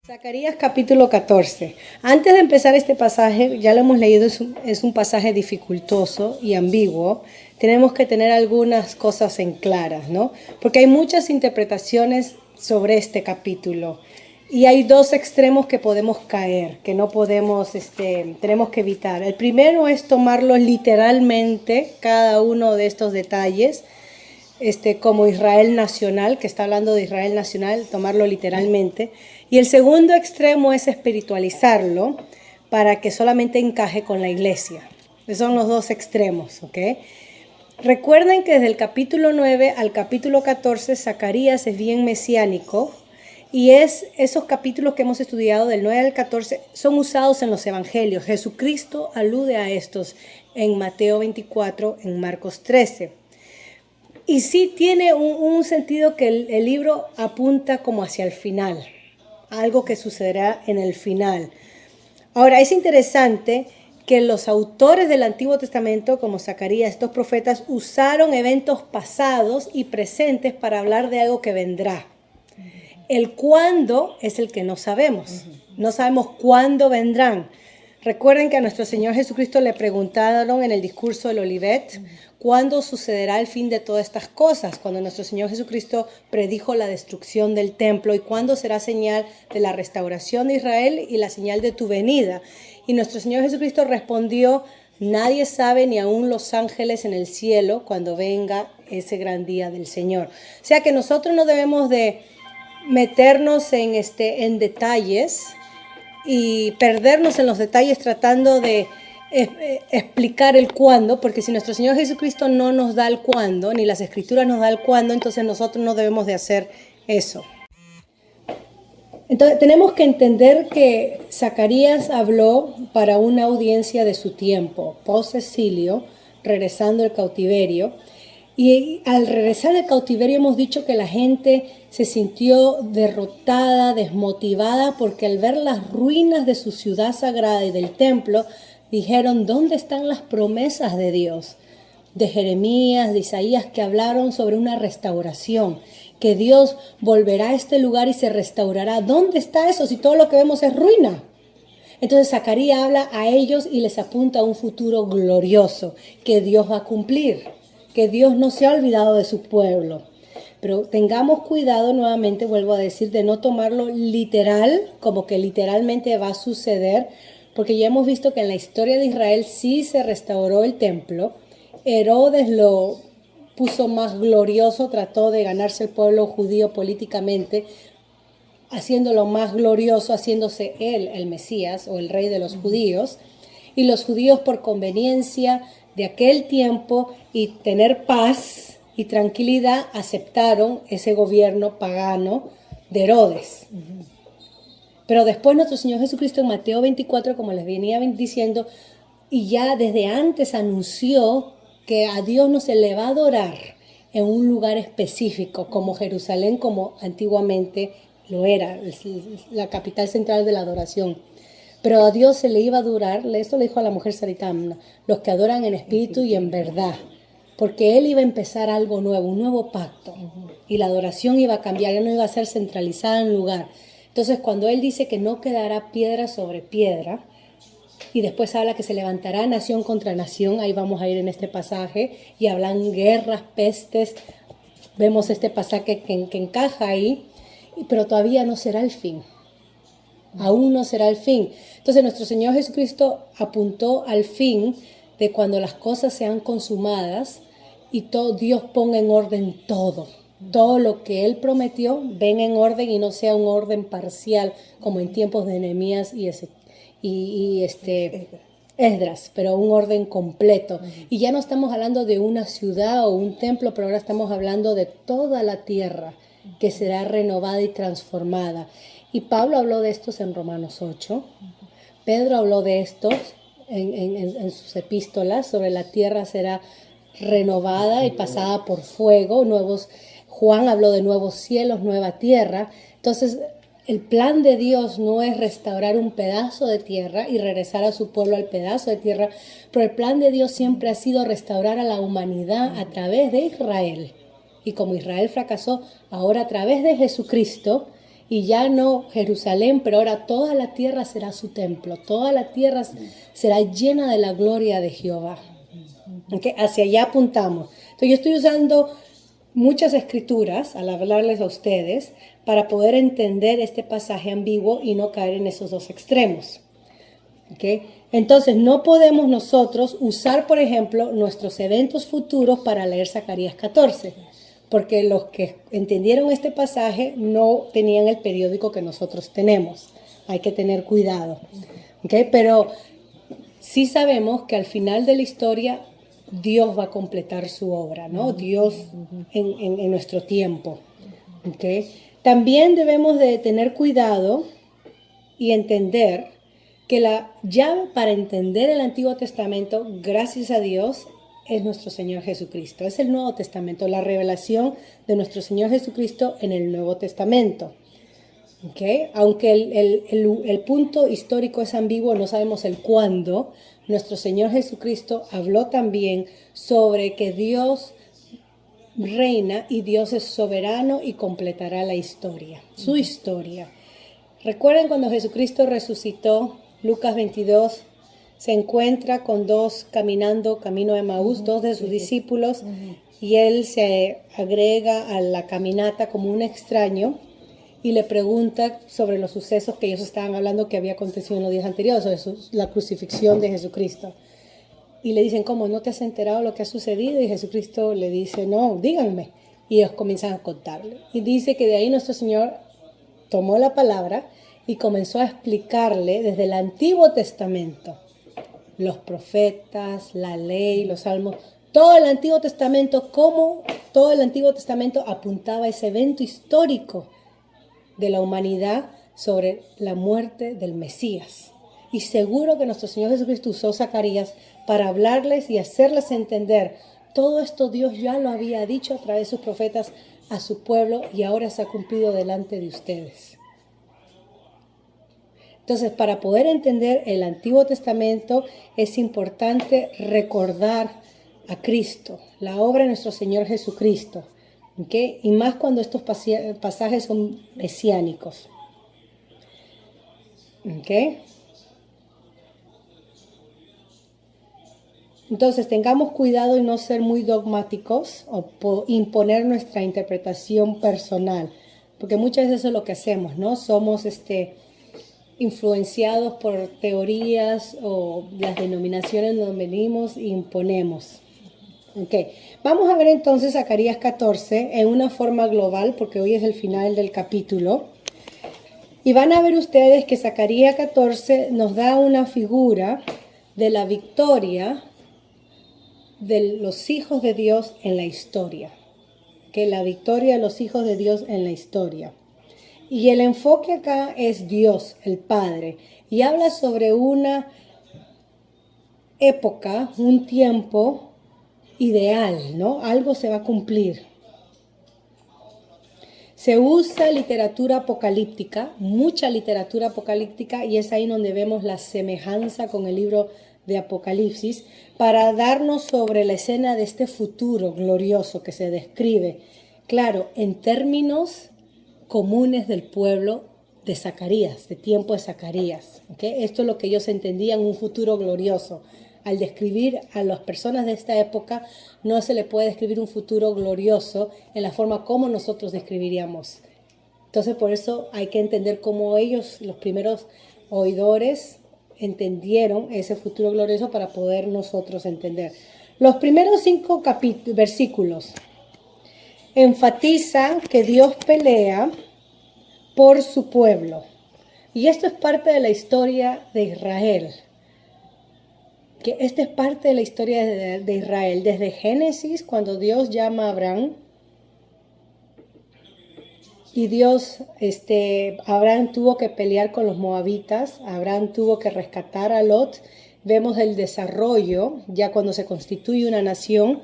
Zacarías capítulo 14. Antes de empezar este pasaje, ya lo hemos leído, es un pasaje dificultoso y ambiguo. Tenemos que tener algunas cosas en claras, ¿no? Porque hay muchas interpretaciones sobre este capítulo. Y hay dos extremos que podemos caer, que no podemos, tenemos que evitar. El primero es tomarlo literalmente, cada uno de estos detalles, como Israel nacional, que está hablando de Israel nacional, tomarlo literalmente. Y el segundo extremo es espiritualizarlo para que solamente encaje con la iglesia. Esos son los dos extremos, ¿ok? Recuerden que desde el capítulo 9 al capítulo 14, Zacarías es bien mesiánico y esos capítulos que hemos estudiado del 9 al 14 son usados en los evangelios. Jesucristo alude a estos en Mateo 24, en Marcos 13. Y sí tiene un sentido que el libro apunta como hacia el final, algo que sucederá en el final. Ahora, es interesante que los autores del Antiguo Testamento, como Zacarías, estos profetas, usaron eventos pasados y presentes para hablar de algo que vendrá. El cuándo es el que no sabemos. No sabemos cuándo vendrán. Recuerden que a nuestro Señor Jesucristo le preguntaron en el discurso del Olivet, ¿cuándo sucederá el fin de todas estas cosas? Cuando nuestro Señor Jesucristo predijo la destrucción del templo, ¿y cuándo será señal de la restauración de Israel y la señal de tu venida? Y nuestro Señor Jesucristo respondió, nadie sabe ni aun los ángeles en el cielo cuando venga ese gran día del Señor. O sea que nosotros no debemos de meternos en detalles y perdernos en los detalles tratando de explicar el cuándo, porque si nuestro Señor Jesucristo no nos da el cuándo, ni las Escrituras nos da el cuándo, entonces nosotros no debemos de hacer eso. Entonces tenemos que entender que Zacarías habló para una audiencia de su tiempo, post-exilio, regresando del cautiverio. Y al regresar del cautiverio hemos dicho que la gente se sintió derrotada, desmotivada, porque al ver las ruinas de su ciudad sagrada y del templo, dijeron, ¿dónde están las promesas de Dios? De Jeremías, de Isaías, que hablaron sobre una restauración, que Dios volverá a este lugar y se restaurará. ¿Dónde está eso si todo lo que vemos es ruina? Entonces Zacarías habla a ellos y les apunta a un futuro glorioso que Dios va a cumplir, que Dios no se ha olvidado de su pueblo. Pero tengamos cuidado, nuevamente vuelvo a decir, de no tomarlo literal, como que literalmente va a suceder, porque ya hemos visto que en la historia de Israel sí se restauró el templo. Herodes lo puso más glorioso, trató de ganarse el pueblo judío políticamente, haciéndolo más glorioso, haciéndose él el Mesías o el rey de los judíos. Y los judíos, por conveniencia de aquel tiempo y tener paz y tranquilidad, aceptaron ese gobierno pagano de Herodes. Pero después nuestro Señor Jesucristo en Mateo 24, como les venía diciendo, y ya desde antes anunció que a Dios no se le va a adorar en un lugar específico, como Jerusalén, como antiguamente lo era, la capital central de la adoración. Pero a Dios se le iba a adorar, esto le dijo a la mujer samaritana, los que adoran en espíritu y en verdad, porque Él iba a empezar algo nuevo, un nuevo pacto, y la adoración iba a cambiar, ya no iba a ser centralizada en un lugar. Entonces, cuando Él dice que no quedará piedra sobre piedra, y después habla que se levantará nación contra nación, ahí vamos a ir en este pasaje, y hablan guerras, pestes, vemos este pasaje que encaja ahí, pero todavía no será el fin. Aún no será el fin. Entonces nuestro Señor Jesucristo apuntó al fin de cuando las cosas sean consumadas y todo, Dios ponga en orden todo. Todo lo que Él prometió, ven en orden y no sea un orden parcial como en tiempos de Nehemías y Esdras, pero un orden completo. Y ya no estamos hablando de una ciudad o un templo, pero ahora estamos hablando de toda la tierra que será renovada y transformada. Y Pablo habló de estos en Romanos 8. Pedro habló de estos en sus epístolas, sobre la tierra será renovada y pasada por fuego. Juan habló de nuevos cielos, nueva tierra. Entonces, el plan de Dios no es restaurar un pedazo de tierra y regresar a su pueblo al pedazo de tierra, pero el plan de Dios siempre ha sido restaurar a la humanidad a través de Israel. Y como Israel fracasó, ahora a través de Jesucristo, y ya no Jerusalén, pero ahora toda la tierra será su templo, toda la tierra será llena de la gloria de Jehová. ¿Okay? Hacia allá apuntamos. Entonces yo estoy usando muchas escrituras al hablarles a ustedes para poder entender este pasaje ambiguo y no caer en esos dos extremos. ¿Okay? Entonces no podemos nosotros usar, por ejemplo, nuestros eventos futuros para leer Zacarías 14, porque los que entendieron este pasaje no tenían el periódico que nosotros tenemos. Hay que tener cuidado. ¿Okay? Pero sí sabemos que al final de la historia Dios va a completar su obra, ¿no? Dios en nuestro tiempo. ¿Okay? También debemos de tener cuidado y entender que la llave para entender el Antiguo Testamento, gracias a Dios, es nuestro Señor Jesucristo. Es el Nuevo Testamento, la revelación de nuestro Señor Jesucristo en el Nuevo Testamento. ¿Okay? Aunque el punto histórico es ambiguo, no sabemos el cuándo, nuestro Señor Jesucristo habló también sobre que Dios reina y Dios es soberano y completará la historia, su historia. ¿Recuerdan cuando Jesucristo resucitó? Lucas 22, se encuentra con dos caminando camino de Emaús, dos de sus discípulos, y él se agrega a la caminata como un extraño y le pregunta sobre los sucesos que ellos estaban hablando que había acontecido en los días anteriores, sobre la crucifixión de Jesucristo. Y le dicen, ¿cómo? ¿No te has enterado de lo que ha sucedido? Y Jesucristo le dice, no, díganme. Y ellos comienzan a contarle. Y dice que de ahí nuestro Señor tomó la palabra y comenzó a explicarle desde el Antiguo Testamento, los profetas, la ley, los salmos, todo el Antiguo Testamento, cómo todo el Antiguo Testamento apuntaba a ese evento histórico de la humanidad sobre la muerte del Mesías. Y seguro que nuestro Señor Jesucristo usó Zacarías para hablarles y hacerles entender, todo esto Dios ya lo había dicho a través de sus profetas a su pueblo y ahora se ha cumplido delante de ustedes. Entonces, para poder entender el Antiguo Testamento es importante recordar a Cristo, la obra de nuestro Señor Jesucristo, ¿okay? Y más cuando estos pasajes son mesiánicos. ¿Okay? Entonces, tengamos cuidado y no ser muy dogmáticos o imponer nuestra interpretación personal, porque muchas veces eso es lo que hacemos, ¿no? Somos influenciados por teorías o las denominaciones donde venimos e imponemos. Okay. Vamos a ver entonces Zacarías 14 en una forma global, porque hoy es el final del capítulo. Y van a ver ustedes que Zacarías 14 nos da una figura de la victoria de los hijos de Dios en la historia. Que la victoria de los hijos de Dios en la historia. Y el enfoque acá es Dios, el Padre. Y habla sobre una época, un tiempo ideal, ¿no? Algo se va a cumplir. Se usa literatura apocalíptica, mucha literatura apocalíptica, y es ahí donde vemos la semejanza con el libro de Apocalipsis, para darnos sobre la escena de este futuro glorioso que se describe, claro, en términos comunes del pueblo de Zacarías, de tiempo de Zacarías. ¿Okay? Esto es lo que ellos entendían, un futuro glorioso. Al describir a las personas de esta época, no se le puede describir un futuro glorioso en la forma como nosotros describiríamos. Entonces, por eso hay que entender cómo ellos, los primeros oidores, entendieron ese futuro glorioso para poder nosotros entender. Los primeros 5 versículos enfatiza que Dios pelea por su pueblo. Y esto es parte de la historia de Israel. Que esta es parte de la historia de Israel. Desde Génesis, cuando Dios llama a Abraham, y Abraham tuvo que pelear con los moabitas, Abraham tuvo que rescatar a Lot. Vemos el desarrollo, ya cuando se constituye una nación,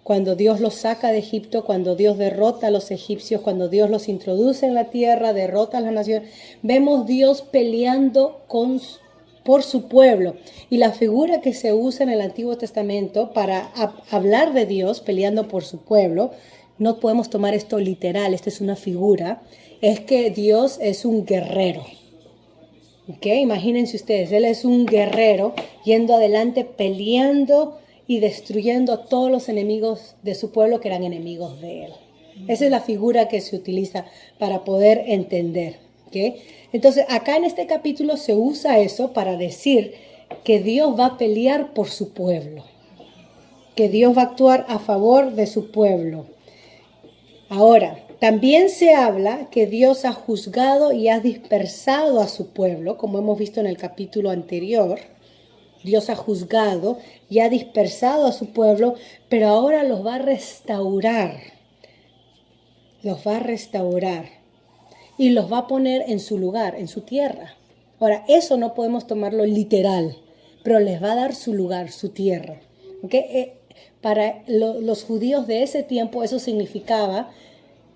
cuando Dios los saca de Egipto, cuando Dios derrota a los egipcios, cuando Dios los introduce en la tierra, derrota a las naciones. Vemos Dios peleando por su pueblo. Y la figura que se usa en el Antiguo Testamento para hablar de Dios peleando por su pueblo, no podemos tomar esto literal, esta es una figura, es que Dios es un guerrero. ¿Ok? Imagínense ustedes, Él es un guerrero yendo adelante, peleando y destruyendo a todos los enemigos de su pueblo que eran enemigos de Él. Esa es la figura que se utiliza para poder entender. ¿Ok? Entonces, acá en este capítulo se usa eso para decir que Dios va a pelear por su pueblo, que Dios va a actuar a favor de su pueblo. Ahora, también se habla que Dios ha juzgado y ha dispersado a su pueblo, como hemos visto en el capítulo anterior. Dios ha juzgado y ha dispersado a su pueblo, pero ahora los va a restaurar. Los va a restaurar y los va a poner en su lugar, en su tierra. Ahora, eso no podemos tomarlo literal, pero les va a dar su lugar, su tierra. ¿Okay? Para los judíos de ese tiempo eso significaba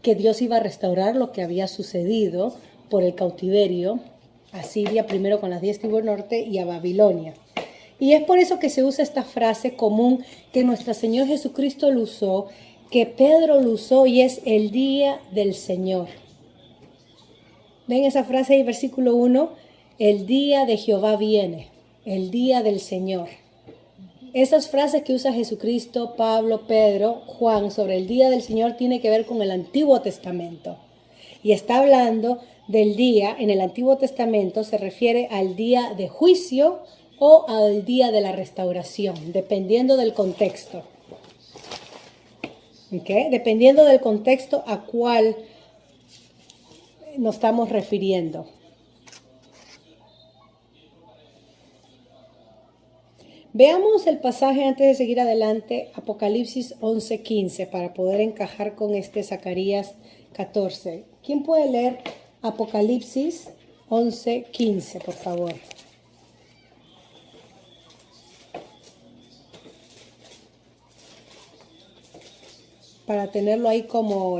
que Dios iba a restaurar lo que había sucedido por el cautiverio a Siria, primero con las 10 tribus del norte, y a Babilonia. Y es por eso que se usa esta frase común que nuestro Señor Jesucristo lo usó, que Pedro lo usó, y es el día del Señor. ¿Ven esa frase ahí, versículo 1? El día de Jehová viene, el día del Señor. Esas frases que usa Jesucristo, Pablo, Pedro, Juan sobre el día del Señor tiene que ver con el Antiguo Testamento. Y está hablando del día, en el Antiguo Testamento se refiere al día de juicio o al día de la restauración, dependiendo del contexto. ¿Okay? Dependiendo del contexto a cuál nos estamos refiriendo. Veamos el pasaje antes de seguir adelante, Apocalipsis 11:15, para poder encajar con este Zacarías 14. ¿Quién puede leer Apocalipsis 11:15, por favor? Para tenerlo ahí como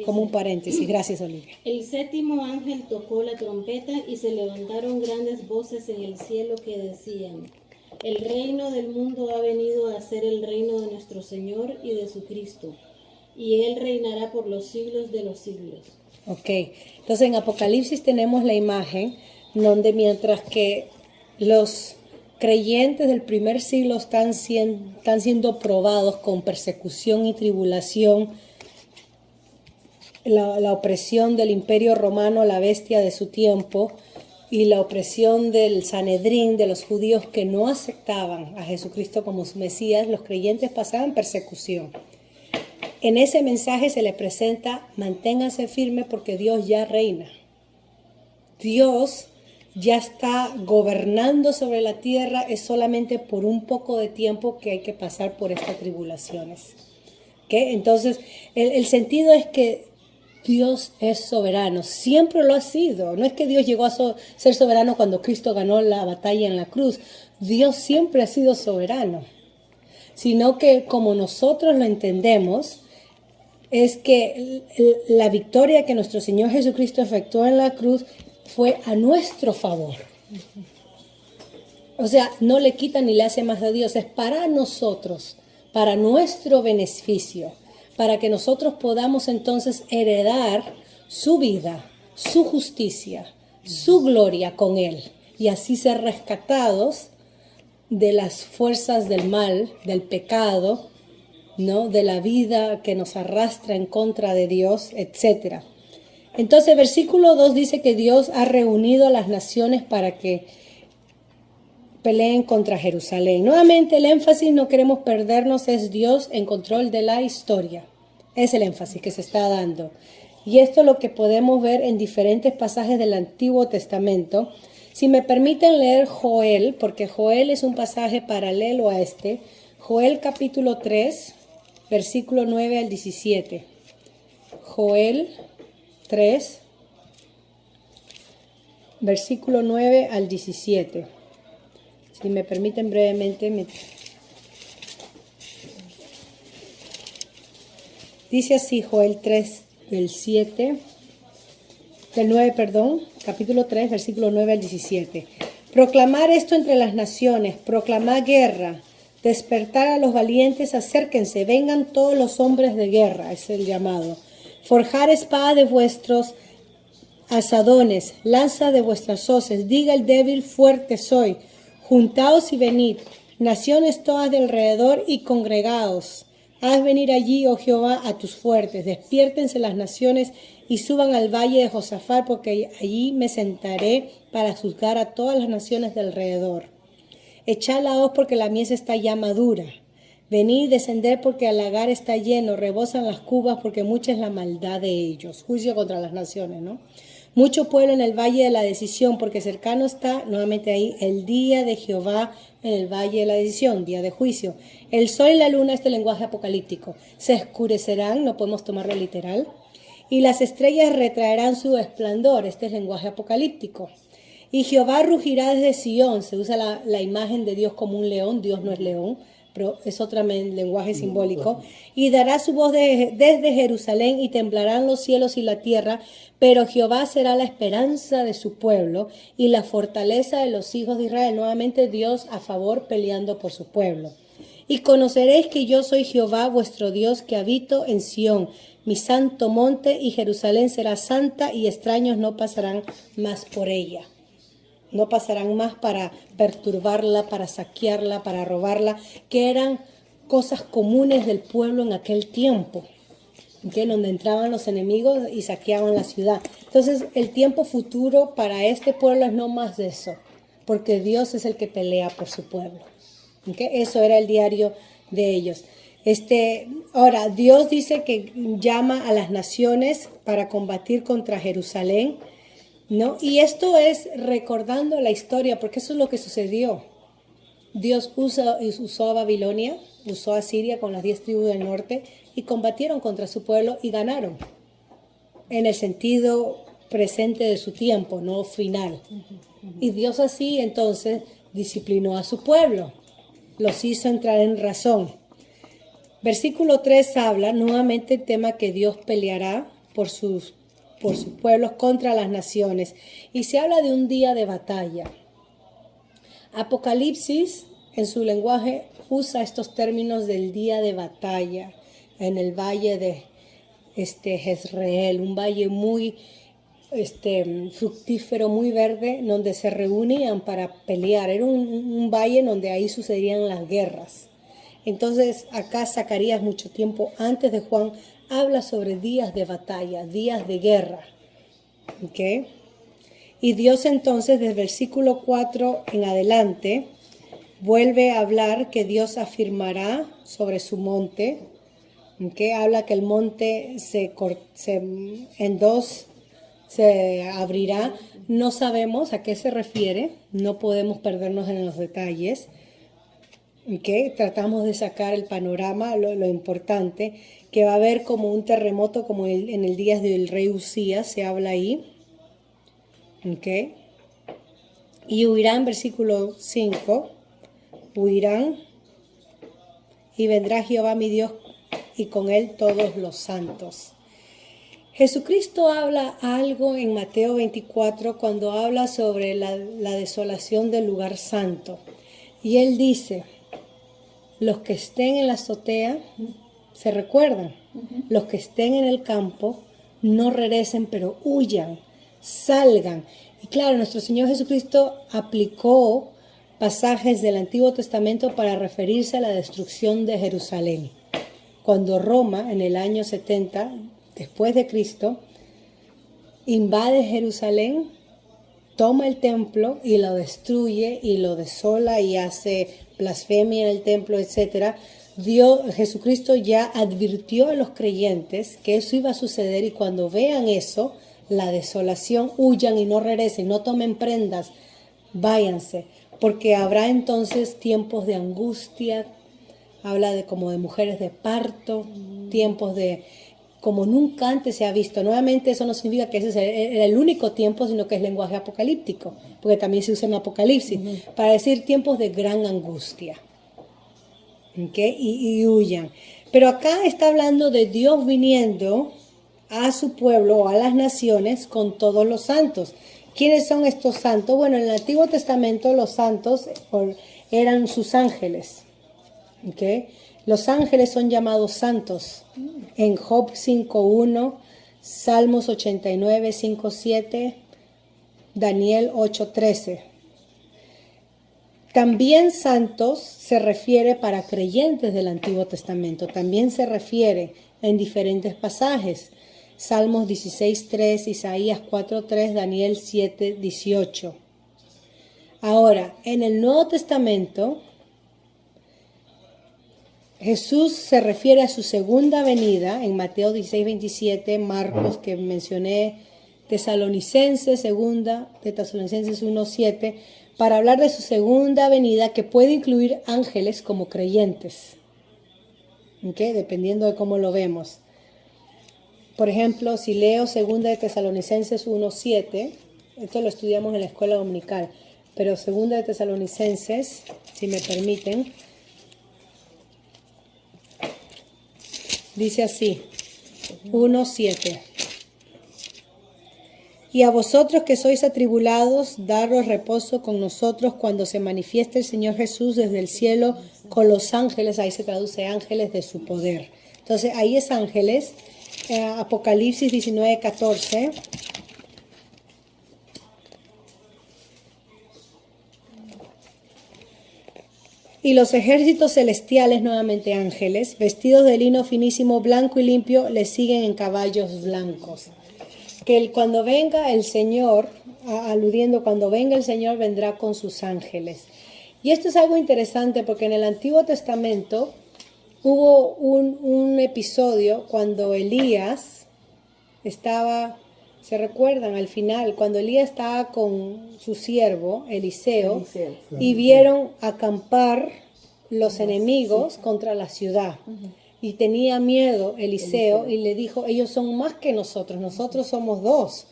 un paréntesis. Gracias, Olivia. El séptimo ángel tocó la trompeta y se levantaron grandes voces en el cielo que decían: el reino del mundo ha venido a ser el reino de nuestro Señor y de su Cristo, y Él reinará por los siglos de los siglos. Ok, entonces en Apocalipsis tenemos la imagen donde mientras que los creyentes del primer siglo están siendo probados con persecución y tribulación, la opresión del Imperio Romano, la bestia de su tiempo, y la opresión del Sanedrín, de los judíos que no aceptaban a Jesucristo como su Mesías, los creyentes pasaban persecución. En ese mensaje se les presenta: manténganse firmes porque Dios ya reina. Dios ya está gobernando sobre la tierra, es solamente por un poco de tiempo que hay que pasar por estas tribulaciones. ¿Okay? Entonces, el sentido es que Dios es soberano, siempre lo ha sido. No es que Dios llegó a ser soberano cuando Cristo ganó la batalla en la cruz. Dios siempre ha sido soberano, sino que como nosotros lo entendemos, es que la victoria que nuestro Señor Jesucristo efectuó en la cruz fue a nuestro favor. O sea, no le quita ni le hace más a Dios, es para nosotros, para nuestro beneficio, para que nosotros podamos entonces heredar su vida, su justicia, su gloria con Él, y así ser rescatados de las fuerzas del mal, del pecado, ¿no? De la vida que nos arrastra en contra de Dios, etc. Entonces, versículo 2 dice que Dios ha reunido a las naciones para que peleen contra Jerusalén. Nuevamente el énfasis, no queremos perdernos, es Dios en control de la historia. Es el énfasis que se está dando. Y esto es lo que podemos ver en diferentes pasajes del Antiguo Testamento. Si me permiten leer Joel, porque Joel es un pasaje paralelo a este. Joel capítulo 3, versículo 9 al 17. Joel 3, versículo 9 al 17. Si me permiten brevemente, dice así Joel 3, del 9, capítulo 3, versículo 9 al 17. Proclamar esto entre las naciones, proclamar guerra, Despertar a los valientes, acérquense, vengan todos los hombres de guerra, es el llamado. Forjar espada de vuestros asadones, lanza de vuestras hoces, diga el débil, fuerte soy. Juntaos y venid, naciones todas de alrededor y congregaos. Haz venir allí, oh Jehová, a tus fuertes. Despiértense las naciones y suban al valle de Josafat, porque allí me sentaré para juzgar a todas las naciones de alrededor. Echad la hoz porque la mies está ya madura. Venid, descender porque el lagar está lleno, rebosan las cubas porque mucha es la maldad de ellos. Juicio contra las naciones, ¿no? Mucho pueblo en el valle de la decisión, porque cercano está, nuevamente ahí, el día de Jehová en el valle de la decisión, día de juicio. El sol y la luna, este lenguaje apocalíptico, se oscurecerán, no podemos tomarlo literal, y las estrellas retraerán su esplendor, este es lenguaje apocalíptico. Y Jehová rugirá desde Sión, se usa la imagen de Dios como un león, Dios no es león, pero es otro lenguaje simbólico, y dará su voz desde Jerusalén y temblarán los cielos y la tierra, pero Jehová será la esperanza de su pueblo y la fortaleza de los hijos de Israel. Nuevamente Dios a favor peleando por su pueblo. Y conoceréis que yo soy Jehová vuestro Dios, que habito en Sión, mi santo monte, y Jerusalén será santa y extraños no pasarán más por ella. No pasarán más para perturbarla, para saquearla, para robarla, que eran cosas comunes del pueblo en aquel tiempo, ¿okay? Donde entraban los enemigos y saqueaban la ciudad. Entonces, el tiempo futuro para este pueblo es no más de eso, porque Dios es el que pelea por su pueblo. ¿Okay? Eso era el diario de ellos. Ahora, Dios dice que llama a las naciones para combatir contra Jerusalén, ¿no? Y esto es recordando la historia, porque eso es lo que sucedió. Dios usó a Babilonia, usó a Siria con las 10 tribus del norte y combatieron contra su pueblo y ganaron. En el sentido presente de su tiempo, no final. Y Dios así entonces disciplinó a su pueblo, los hizo entrar en razón. Versículo 3 habla nuevamente el tema que Dios peleará por sus pueblos contra las naciones. Y se habla de un día de batalla. Apocalipsis, en su lenguaje, usa estos términos del día de batalla en el valle de Jezreel, un valle muy fructífero, muy verde, donde se reunían para pelear. Era un valle donde ahí sucedían las guerras. Entonces, acá Zacarías, mucho tiempo antes de Juan, habla sobre días de batalla, días de guerra. ¿Okay? Y Dios entonces, desde el versículo 4 en adelante, vuelve a hablar que Dios afirmará sobre su monte. ¿Okay? Habla que el monte en dos se abrirá. No sabemos a qué se refiere, no podemos perdernos en los detalles. ¿Okay? Tratamos de sacar el panorama, lo importante, que va a haber como un terremoto como en el día del rey Usías, se habla ahí. ¿Okay? Y huirán, versículo 5, huirán y vendrá Jehová mi Dios y con él todos los santos. Jesucristo habla algo en Mateo 24 cuando habla sobre la desolación del lugar santo. Y él dice, los que estén en la azotea, se recuerdan, los que estén en el campo, no regresen, pero huyan, salgan. Y claro, nuestro Señor Jesucristo aplicó pasajes del Antiguo Testamento para referirse a la destrucción de Jerusalén. Cuando Roma, en el año 70, después de Cristo, invade Jerusalén, toma el templo y lo destruye y lo desola y hace blasfemia en el templo, etc. Jesucristo ya advirtió a los creyentes que eso iba a suceder y cuando vean eso, la desolación, huyan y no regresen, no tomen prendas, váyanse, porque habrá entonces tiempos de angustia, habla como de mujeres de parto, tiempos de como nunca antes se ha visto. Nuevamente eso no significa que ese era el único tiempo, sino que es lenguaje apocalíptico, porque también se usa en Apocalipsis, para decir tiempos de gran angustia. ¿Okay? Y huyan. Pero acá está hablando de Dios viniendo a su pueblo o a las naciones con todos los santos. ¿Quiénes son estos santos? Bueno, en el Antiguo Testamento los santos eran sus ángeles. ¿Okay? Los ángeles son llamados santos. En Job 5.1, Salmos 89, 5.7, Daniel 8.13. También santos se refiere para creyentes del Antiguo Testamento. También se refiere en diferentes pasajes. Salmos 16.3, Isaías 4.3, Daniel 7.18. Ahora, en el Nuevo Testamento, Jesús se refiere a su segunda venida en Mateo 16.27, Marcos que mencioné, Tesalonicenses 1:7, para hablar de su segunda venida que puede incluir ángeles como creyentes, ¿okay? Dependiendo de cómo lo vemos. Por ejemplo, si leo 2 de Tesalonicenses 1:7, esto lo estudiamos en la escuela dominical, pero 2 de Tesalonicenses, si me permiten, dice así, 1:7. Y a vosotros que sois atribulados, daros reposo con nosotros cuando se manifieste el Señor Jesús desde el cielo con los ángeles, ahí se traduce ángeles de su poder. Entonces ahí es ángeles, Apocalipsis 19:14. Y los ejércitos celestiales, nuevamente ángeles, vestidos de lino finísimo, blanco y limpio, le siguen en caballos blancos. Que cuando venga el Señor, aludiendo, cuando venga el Señor vendrá con sus ángeles. Y esto es algo interesante porque en el Antiguo Testamento hubo un episodio cuando Elías estaba, ¿se recuerdan? Al final, cuando Elías estaba con su siervo, Eliseo, y vieron acampar los enemigos contra la ciudad. Y tenía miedo Eliseo y le dijo, ellos son más que nosotros somos dos.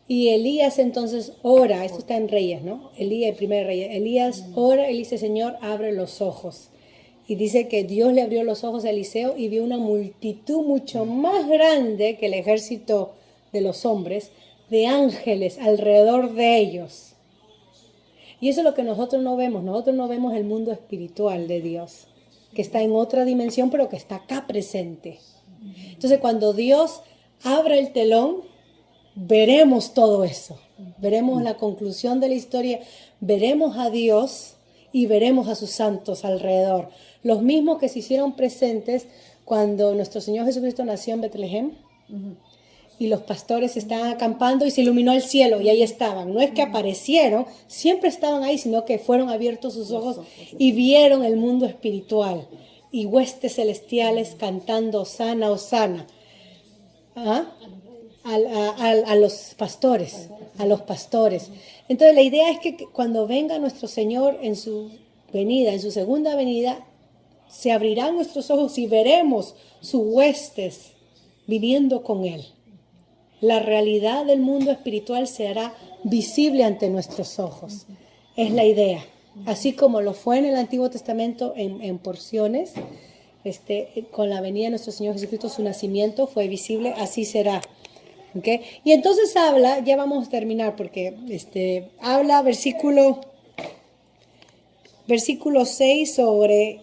Y Elías entonces ora, esto está en Reyes, ¿no? Elías, el primer rey, Elías ora y dice, Señor, abre los ojos. Y dice que Dios le abrió los ojos a Eliseo y vio una multitud mucho más grande que el ejército de los hombres, de ángeles alrededor de ellos. Y eso es lo que nosotros no vemos el mundo espiritual de Dios, que está en otra dimensión, pero que está acá presente. Entonces, cuando Dios abra el telón, veremos todo eso. Veremos la conclusión de la historia, veremos a Dios y veremos a sus santos alrededor. Los mismos que se hicieron presentes cuando nuestro Señor Jesucristo nació en Betlehem. Y los pastores estaban acampando y se iluminó el cielo y ahí estaban. No es que aparecieron, siempre estaban ahí, sino que fueron abiertos sus ojos y vieron el mundo espiritual. Y huestes celestiales cantando Hosana, Hosana. A los pastores, Entonces la idea es que cuando venga nuestro Señor en su venida, en su segunda venida, se abrirán nuestros ojos y veremos sus huestes viniendo con Él. La realidad del mundo espiritual se hará visible ante nuestros ojos. Es la idea. Así como lo fue en el Antiguo Testamento en porciones, con la venida de nuestro Señor Jesucristo, su nacimiento fue visible, así será. ¿Okay? Y entonces habla, ya vamos a terminar porque habla versículo 6 sobre...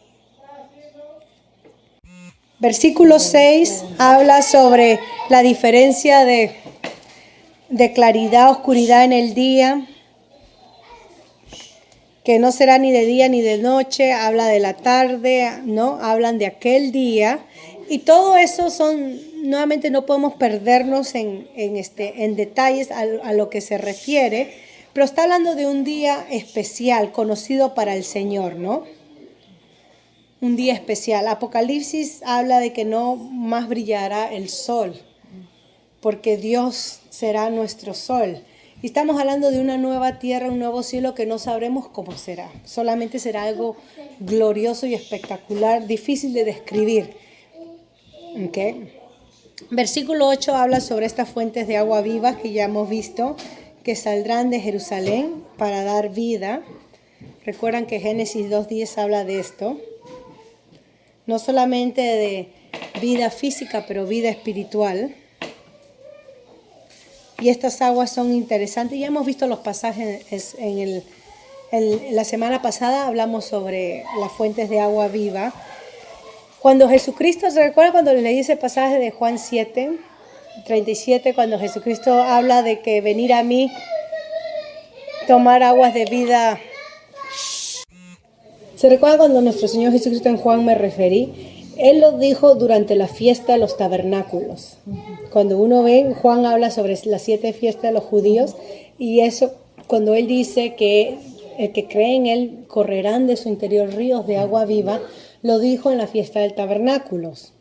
Versículo 6 habla sobre la diferencia de claridad, oscuridad en el día, que no será ni de día ni de noche, habla de la tarde, ¿no? Hablan de aquel día, y todo eso nuevamente no podemos perdernos en detalles a lo que se refiere, pero está hablando de un día especial, conocido para el Señor, ¿no? Un día especial. Apocalipsis habla de que no más brillará el sol, porque Dios será nuestro sol. Y estamos hablando de una nueva tierra, un nuevo cielo que no sabremos cómo será. Solamente será algo glorioso y espectacular, difícil de describir. ¿Okay? Versículo 8 habla sobre estas fuentes de agua viva que ya hemos visto, que saldrán de Jerusalén para dar vida. Recuerdan que Génesis 2:10 habla de esto. No solamente de vida física, pero vida espiritual. Y estas aguas son interesantes. Ya hemos visto los pasajes en La semana pasada hablamos sobre las fuentes de agua viva. Cuando Jesucristo, ¿se recuerda cuando le leí ese pasaje de Juan 7:37, cuando Jesucristo habla de que venir a mí, tomar aguas de vida? ¿Se recuerda cuando nuestro Señor Jesucristo, en Juan me referí? Él lo dijo durante la fiesta de los tabernáculos. Cuando uno ve, Juan habla sobre las 7 fiestas de los judíos, y eso, cuando él dice que el que cree en él correrán de su interior ríos de agua viva, lo dijo en la fiesta del tabernáculos.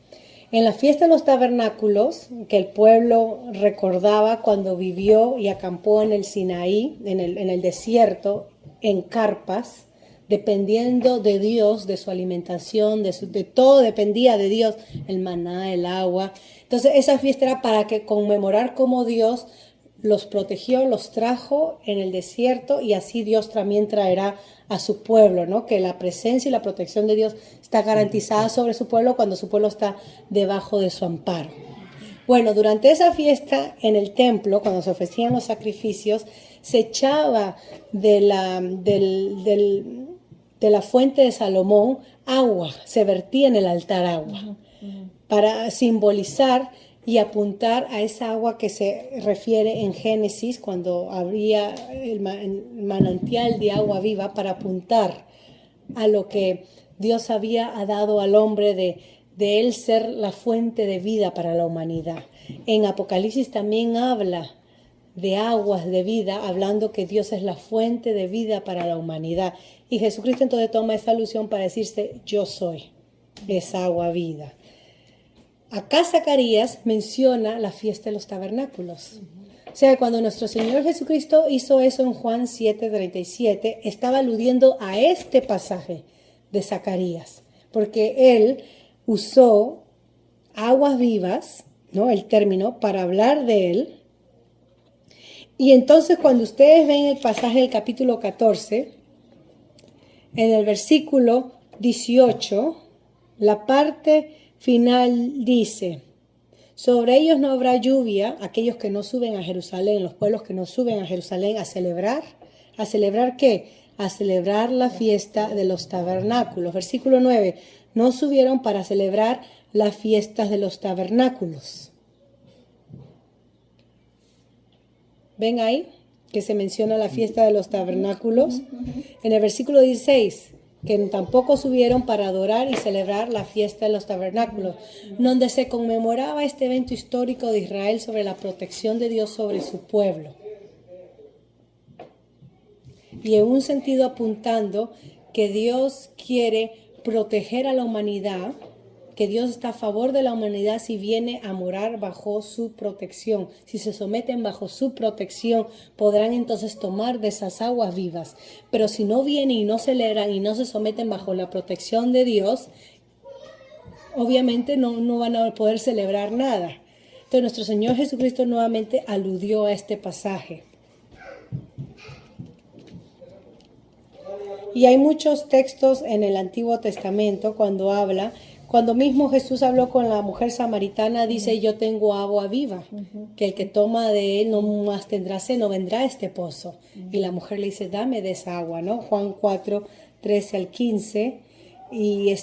En la fiesta de los tabernáculos, que el pueblo recordaba cuando vivió y acampó en el Sinaí, en el desierto, en carpas, dependiendo de Dios, de su alimentación, de todo dependía de Dios, el maná, el agua. Entonces esa fiesta era para que conmemorar cómo Dios los protegió, los trajo en el desierto, y así Dios también traerá a su pueblo, ¿no? Que la presencia y la protección de Dios está garantizada sobre su pueblo cuando su pueblo está debajo de su amparo. Bueno, durante esa fiesta en el templo, cuando se ofrecían los sacrificios, se echaba de la fuente de Salomón agua, se vertía en el altar agua, para simbolizar y apuntar a esa agua que se refiere en Génesis, cuando habría el manantial de agua viva, para apuntar a lo que Dios había dado al hombre de él ser la fuente de vida para la humanidad. En Apocalipsis también habla de aguas de vida, hablando que Dios es la fuente de vida para la humanidad. Y Jesucristo entonces toma esa alusión para decirse: yo soy esa agua vida. Acá Zacarías menciona la fiesta de los tabernáculos. O sea, cuando nuestro Señor Jesucristo hizo eso en Juan 7:37, estaba aludiendo a este pasaje de Zacarías, porque él usó aguas vivas, ¿no?, el término, para hablar de él. Y entonces cuando ustedes ven el pasaje del capítulo 14, en el versículo 18, la parte final dice: sobre ellos no habrá lluvia, aquellos que no suben a Jerusalén, los pueblos que no suben a Jerusalén a celebrar. ¿A celebrar qué? A celebrar la fiesta de los tabernáculos. Versículo 9, no subieron para celebrar las fiestas de los tabernáculos. ¿Ven ahí que se menciona la fiesta de los tabernáculos? En el versículo 16, que tampoco subieron para adorar y celebrar la fiesta de los tabernáculos, donde se conmemoraba este evento histórico de Israel sobre la protección de Dios sobre su pueblo. Y en un sentido apuntando que Dios quiere proteger a la humanidad, que Dios está a favor de la humanidad si viene a morar bajo su protección. Si se someten bajo su protección, podrán entonces tomar de esas aguas vivas. Pero si no vienen y no celebran y no se someten bajo la protección de Dios, obviamente no van a poder celebrar nada. Entonces nuestro Señor Jesucristo nuevamente aludió a este pasaje. Y hay muchos textos en el Antiguo Testamento cuando mismo Jesús habló con la mujer samaritana, dice: yo tengo agua viva, que el que toma de él no más tendrá sed, no vendrá a este pozo. Y la mujer le dice: dame de esa agua, ¿no? Juan 4:13-15, y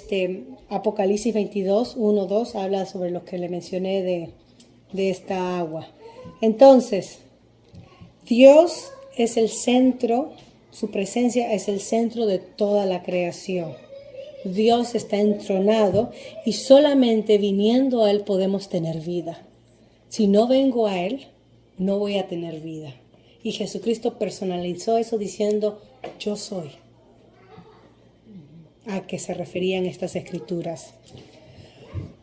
Apocalipsis 22:1-2 habla sobre lo que le mencioné de esta agua. Entonces, Dios es el centro, su presencia es el centro de toda la creación. Dios está entronado y solamente viniendo a Él podemos tener vida. Si no vengo a Él, no voy a tener vida. Y Jesucristo personalizó eso diciendo: yo soy. ¿A qué se referían estas escrituras?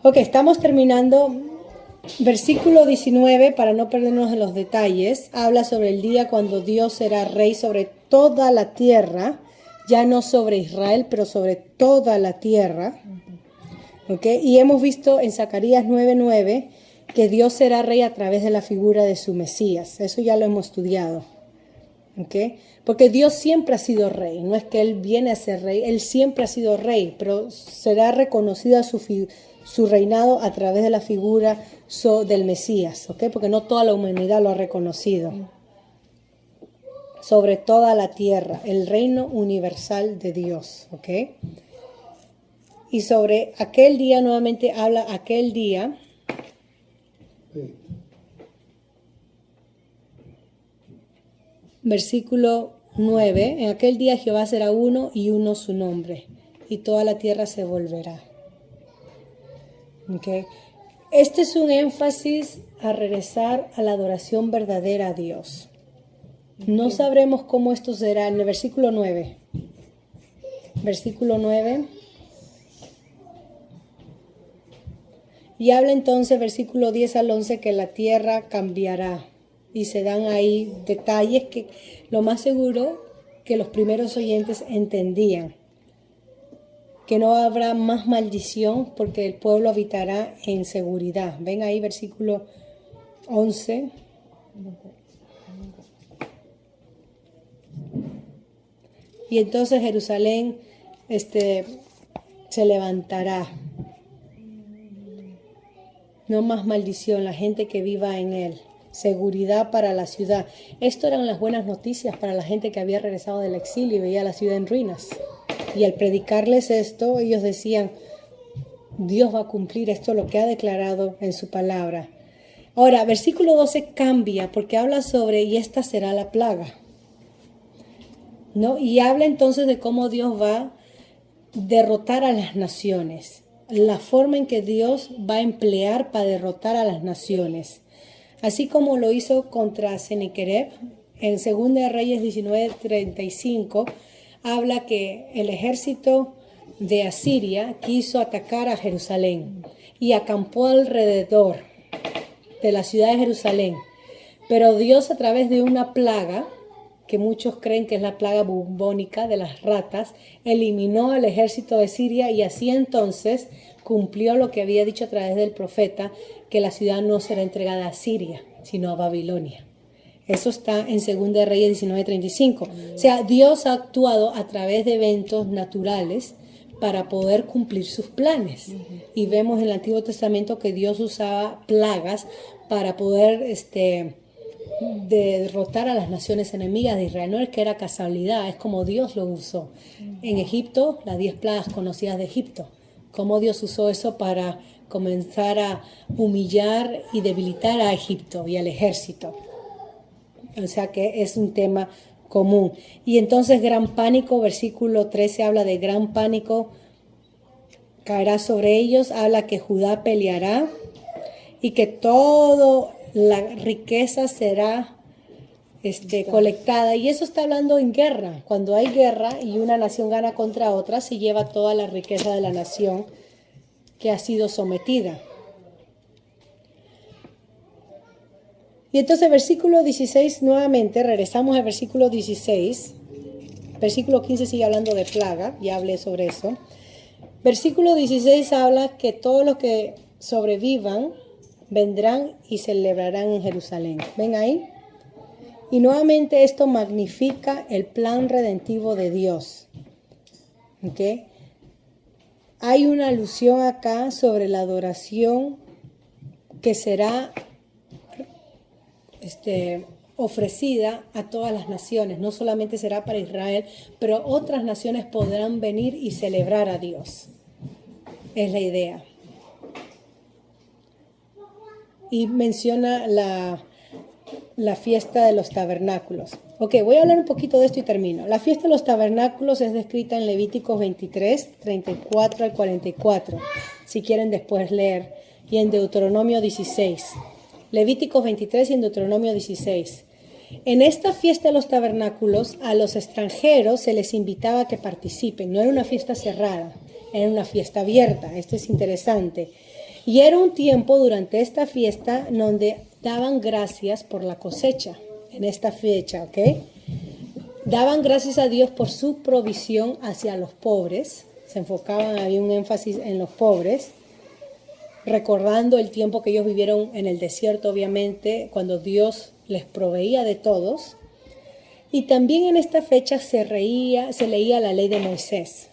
Ok, estamos terminando. Versículo 19, para no perdernos en los detalles, habla sobre el día cuando Dios será rey sobre toda la tierra. Ya no sobre Israel, pero sobre toda la tierra. ¿Okay? Y hemos visto en Zacarías 9:9 que Dios será rey a través de la figura de su Mesías. Eso ya lo hemos estudiado. ¿Okay? Porque Dios siempre ha sido rey. No es que Él viene a ser rey, Él siempre ha sido rey, pero será reconocida su reinado a través de la figura del Mesías. ¿Okay? Porque no toda la humanidad lo ha reconocido. sobre toda la tierra, el reino universal de Dios, ¿ok? Y sobre aquel día, nuevamente habla aquel día. Versículo 9, en aquel día Jehová será uno y uno su nombre, y toda la tierra se volverá. ¿Ok? Este es un énfasis a regresar a la adoración verdadera a Dios. No sabremos cómo esto será en el versículo 9. Versículo 9. Y habla entonces, versículo 10 al 11, que la tierra cambiará. Y se dan ahí detalles que lo más seguro que los primeros oyentes entendían. Que no habrá más maldición porque el pueblo habitará en seguridad. Ven ahí versículo 11. Y entonces Jerusalén se levantará. No más maldición, la gente que viva en él. Seguridad para la ciudad. Esto eran las buenas noticias para la gente que había regresado del exilio y veía la ciudad en ruinas. Y al predicarles esto, ellos decían, Dios va a cumplir esto, lo que ha declarado en su palabra. Ahora, versículo 12 cambia porque habla sobre, y esta será la plaga, ¿no? Y habla entonces de cómo Dios va a derrotar a las naciones. La forma en que Dios va a emplear para derrotar a las naciones. Así como lo hizo contra Sennacherib, en 2 Reyes 19:35, habla que el ejército de Asiria quiso atacar a Jerusalén y acampó alrededor de la ciudad de Jerusalén. Pero Dios, a través de una plaga, que muchos creen que es la plaga bubónica de las ratas, eliminó al ejército de Siria y así entonces cumplió lo que había dicho a través del profeta, que la ciudad no será entregada a Siria, sino a Babilonia. Eso está en 2 Reyes 19:35. O sea, Dios ha actuado a través de eventos naturales para poder cumplir sus planes. Y vemos en el Antiguo Testamento que Dios usaba plagas para poder derrotar a las naciones enemigas de Israel. No es que era casualidad, es como Dios lo usó. En Egipto, las 10 plagas conocidas de Egipto. Cómo Dios usó eso para comenzar a humillar y debilitar a Egipto y al ejército. O sea que es un tema común. Y entonces gran pánico, versículo 13 habla de gran pánico caerá sobre ellos, habla que Judá peleará y que toda la riqueza será colectada. Y eso está hablando en guerra. Cuando hay guerra y una nación gana contra otra, se lleva toda la riqueza de la nación que ha sido sometida. Y entonces versículo 16 nuevamente, regresamos al versículo 16. Versículo 15 sigue hablando de plaga, ya hablé sobre eso. Versículo 16 habla que todos los que sobrevivan vendrán y celebrarán en Jerusalén. ¿Ven ahí? Y nuevamente esto magnifica el plan redentivo de Dios. ¿Ok? Hay una alusión acá sobre la adoración que será ofrecida a todas las naciones. No solamente será para Israel, pero otras naciones podrán venir y celebrar a Dios. Es la idea. Y menciona la fiesta de los tabernáculos. Ok, voy a hablar un poquito de esto y termino. La fiesta de los tabernáculos es descrita en Levíticos 23, 34 al 44, si quieren después leer, y en Deuteronomio 16. Levíticos 23 y en Deuteronomio 16. En esta fiesta de los tabernáculos, a los extranjeros se les invitaba a que participen. No era una fiesta cerrada, era una fiesta abierta. Esto es interesante. Y era un tiempo durante esta fiesta donde daban gracias por la cosecha, en esta fecha, ¿ok? Daban gracias a Dios por su provisión hacia los pobres. Se enfocaban, había un énfasis en los pobres, recordando el tiempo que ellos vivieron en el desierto, obviamente, cuando Dios les proveía de todos. Y también en esta fecha se leía la ley de Moisés.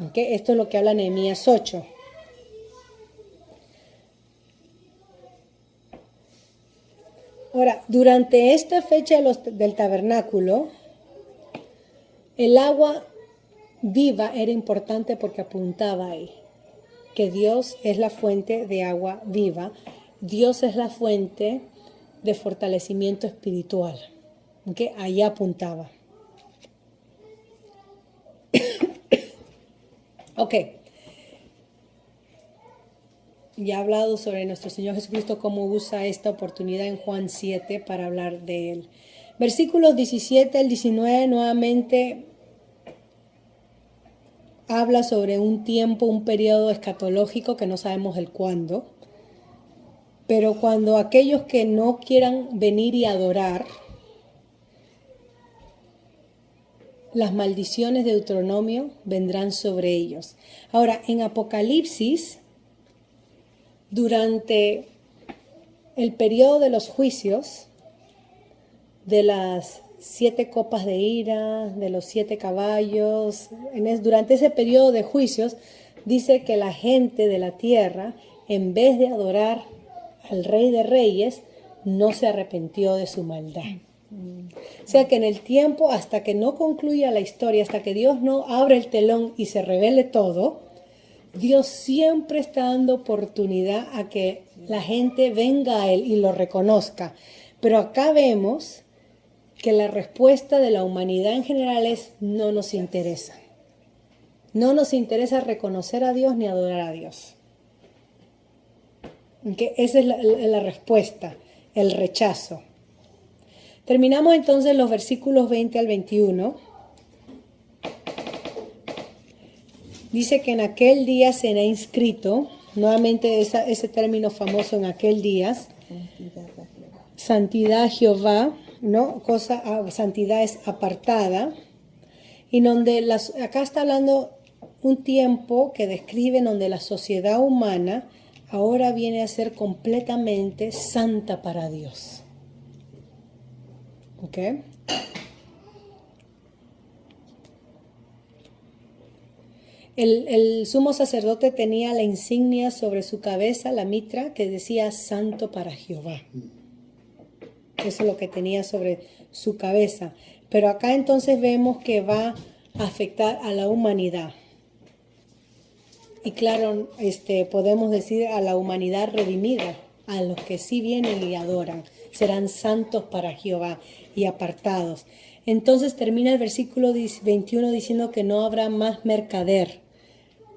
¿Okay? Esto es lo que habla Nehemías 8. Ahora, durante esta fecha del tabernáculo, el agua viva era importante porque apuntaba ahí, que Dios es la fuente de agua viva, Dios es la fuente de fortalecimiento espiritual, que ahí apuntaba. Ok, ya he hablado sobre nuestro Señor Jesucristo, cómo usa esta oportunidad en Juan 7 para hablar de Él. Versículos 17 al 19 nuevamente habla sobre un tiempo, un periodo escatológico que no sabemos el cuándo, pero cuando aquellos que no quieran venir y adorar, las maldiciones de Deuteronomio vendrán sobre ellos. Ahora, en Apocalipsis, durante el periodo de los juicios, de las 7 copas de ira, de los 7 caballos, durante ese periodo de juicios, dice que la gente de la tierra, en vez de adorar al Rey de Reyes, no se arrepintió de su maldad. O sea que en el tiempo, hasta que no concluya la historia, hasta que Dios no abre el telón y se revele todo, Dios siempre está dando oportunidad a que la gente venga a Él y lo reconozca. Pero acá vemos que la respuesta de la humanidad en general es: no nos interesa. No nos interesa reconocer a Dios ni adorar a Dios. ¿Okay? Esa es la respuesta, el rechazo. Terminamos entonces los versículos 20 al 21. Dice que en aquel día será inscrito, nuevamente ese término famoso, en aquel día, santidad a Jehová, ¿no? Santidad es apartada, y donde acá está hablando un tiempo que describe donde la sociedad humana ahora viene a ser completamente santa para Dios. ¿Ok? El sumo sacerdote tenía la insignia sobre su cabeza, la mitra, que decía santo para Jehová. Eso es lo que tenía sobre su cabeza. Pero acá entonces vemos que va a afectar a la humanidad. Y claro, podemos decir a la humanidad redimida, a los que sí vienen y adoran. Serán santos para Jehová y apartados. Entonces termina el versículo 21 diciendo que no habrá más mercader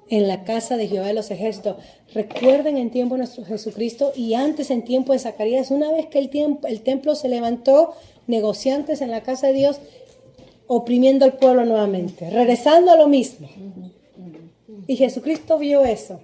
en la casa de Jehová de los ejércitos. Recuerden en tiempo de nuestro Jesucristo y antes en tiempo de Zacarías, una vez que el templo se levantó, negociantes en la casa de Dios, oprimiendo al pueblo nuevamente, regresando a lo mismo. Y Jesucristo vio eso.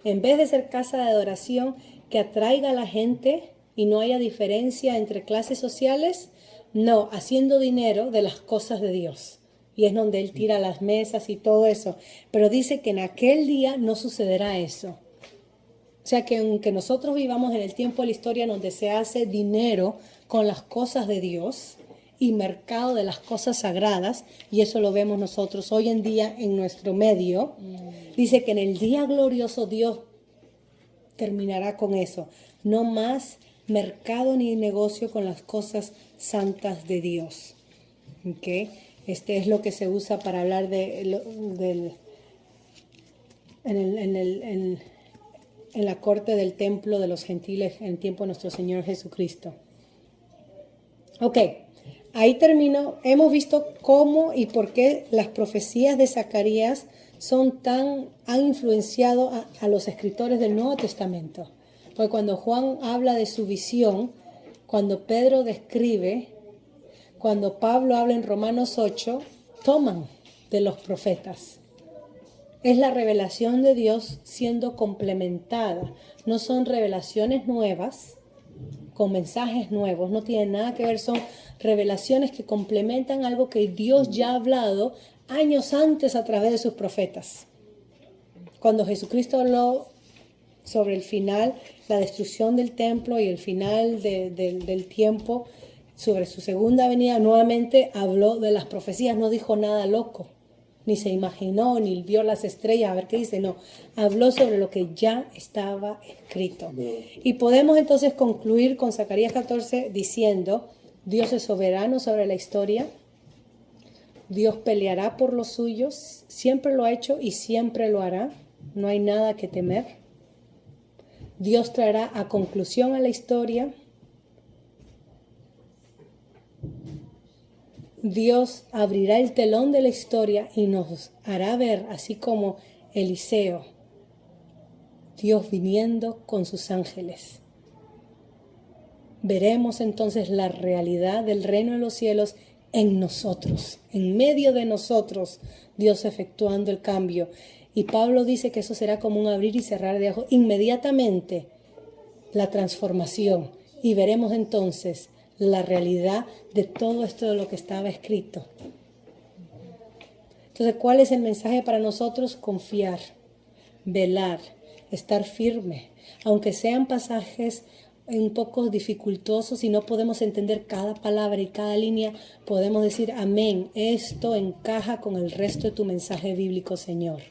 En vez de ser casa de adoración que atraiga a la gente y no haya diferencia entre clases sociales, no, haciendo dinero de las cosas de Dios. Y es donde Él tira las mesas y todo eso. Pero dice que en aquel día no sucederá eso. O sea que aunque nosotros vivamos en el tiempo de la historia donde se hace dinero con las cosas de Dios y mercado de las cosas sagradas, y eso lo vemos nosotros hoy en día en nuestro medio, dice que en el día glorioso Dios terminará con eso. No más mercado ni negocio con las cosas santas de Dios. ¿Okay? Es lo que se usa para hablar en la corte del templo de los gentiles en tiempo de nuestro Señor Jesucristo. Ok, ahí termino. Hemos visto cómo y por qué las profecías de Zacarías han influenciado a los escritores del Nuevo Testamento. Porque cuando Juan habla de su visión, cuando Pedro describe, cuando Pablo habla en Romanos 8, toman de los profetas. Es la revelación de Dios siendo complementada. No son revelaciones nuevas, con mensajes nuevos, no tienen nada que ver, son revelaciones que complementan algo que Dios ya ha hablado años antes a través de sus profetas. Cuando Jesucristo habló sobre el final, la destrucción del templo y el final del tiempo, sobre su segunda venida, nuevamente habló de las profecías, no dijo nada loco, ni se imaginó, ni vio las estrellas, a ver qué dice, no, habló sobre lo que ya estaba escrito. Y podemos entonces concluir con Zacarías 14 diciendo, Dios es soberano sobre la historia, Dios peleará por los suyos, siempre lo ha hecho y siempre lo hará, no hay nada que temer. Dios traerá a conclusión a la historia. Dios abrirá el telón de la historia y nos hará ver, así como Eliseo, Dios viniendo con sus ángeles. Veremos entonces la realidad del reino de los cielos en nosotros, en medio de nosotros, Dios efectuando el cambio. Y Pablo dice que eso será como un abrir y cerrar de ojos, inmediatamente la transformación. Y veremos entonces la realidad de todo esto de lo que estaba escrito. Entonces, ¿cuál es el mensaje para nosotros? Confiar, velar, estar firme. Aunque sean pasajes un poco dificultosos y no podemos entender cada palabra y cada línea, podemos decir amén. Esto encaja con el resto de tu mensaje bíblico, Señor.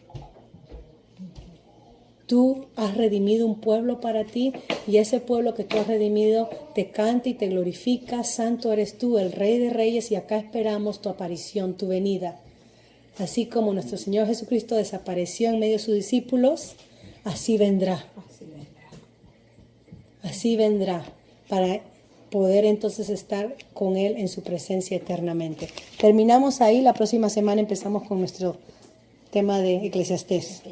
Tú has redimido un pueblo para ti y ese pueblo que tú has redimido te canta y te glorifica. Santo eres tú, el Rey de Reyes, y acá esperamos tu aparición, tu venida. Así como nuestro Señor Jesucristo desapareció en medio de sus discípulos, así vendrá. Así vendrá para poder entonces estar con Él en su presencia eternamente. Terminamos ahí, la próxima semana empezamos con nuestro tema de Eclesiastés.